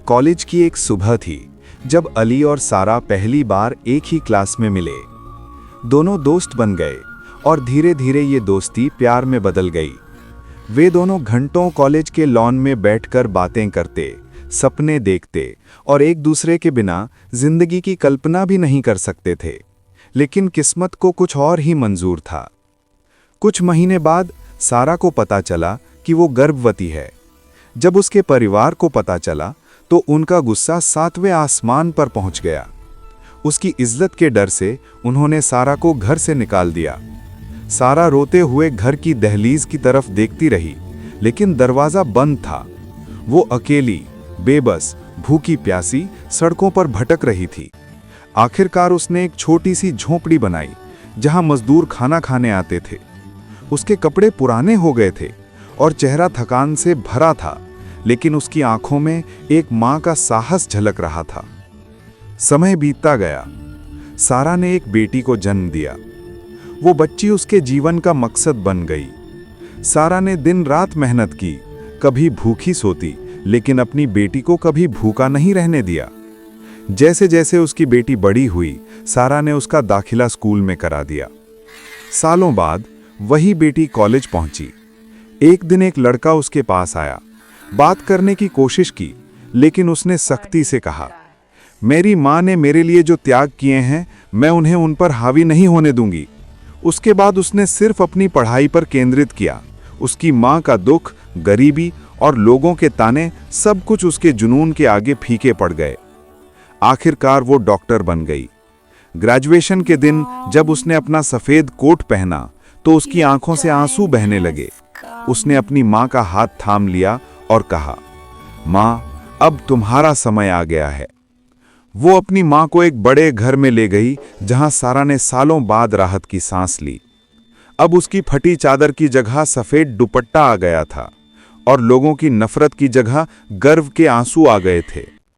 College की एक सुबह थी जब अली और सारा पहली बार एक ही क्लास में मिले। दोनों दोस्त बन गए और धीरे धीरे ये दोस्ती प्यार में बदल गई। वे दोनों घंटों कॉलेज के लॉन में बैठकर बातें करते, सपने देखते और एक दूसरे के बिना जिंदगी की कल्पना भी नहीं कर सकते थे। लेकिन किस्मत को कुछ और ही मंजूर था। कुछ महीने बाद सारा को पता चला कि वो गर्भवती है। जब उसके परिवार को पता चला तो उनका गुस्सा 7वें आसमान पर पहुंच गया। उसकी इज्जत के डर से उन्होंने सारा को घर से निकाल दिया। सारा रोते हुए घर की दहलीज की तरफ देखती रही, लेकिन दरवाजा बंद था। वो अकेली, बेबस, भूखी प्यासी सड़कों पर भटक रही थी। आखिरकार उसने एक छोटी सी झोंपड़ी बनाई जहां मजदूर खाना खाने आते थे। उसके कपड़े पुराने हो गए थे और चेहरा थकान से भरा था, लेकिन उसकी आंखों में एक मां का साहस झलक रहा था। समय बीतता गया। सारा ने एक बेटी को जन्म दिया। वो बच्ची उसके जीवन का मकसद बन गई। सारा ने दिन रात मेहनत की, कभी भूखी सोती, लेकिन अपनी बेटी को कभी भूखा नहीं रहने दिया। जैसे जैसे उसकी बेटी बड़ी हुई, सारा ने उसका दाखिला स्कूल में करा दिया। सालों बाद वही बेटी कॉलेज पहुंची। एक दिन एक लड़का उसके पास आया। बात करने की कोशिश की, लेकिन उसने सख्ती से कहा, मेरी माँ ने मेरे लिए जो त्याग किए हैं, मैं उन्हें उन पर हावी नहीं होने दूंगी। उसके बाद उसने सिर्फ अपनी पढ़ाई पर केंद्रित किया। उसकी माँ का दुख, गरीबी और लोगों के ताने सब कुछ उसके जुनून के आगे फीके पड़ गए। आखिरकार वो डॉक्टर बन गई। ग्रेजुएशन के दिन जब उसने अपना सफेद कोट पहना तो उसकी आंखों से आंसू बहने लगे। उसने अपनी माँ का हाथ थाम लिया और कहा, माँ, अब तुम्हारा समय आ गया है। वो अपनी माँ को एक बड़े घर में ले गई जहां सारा ने सालों बाद राहत की सांस ली। अब उसकी फटी चादर की जगह सफेद दुपट्टा आ गया था और लोगों की नफरत की जगह गर्व के आंसू आ गए थे।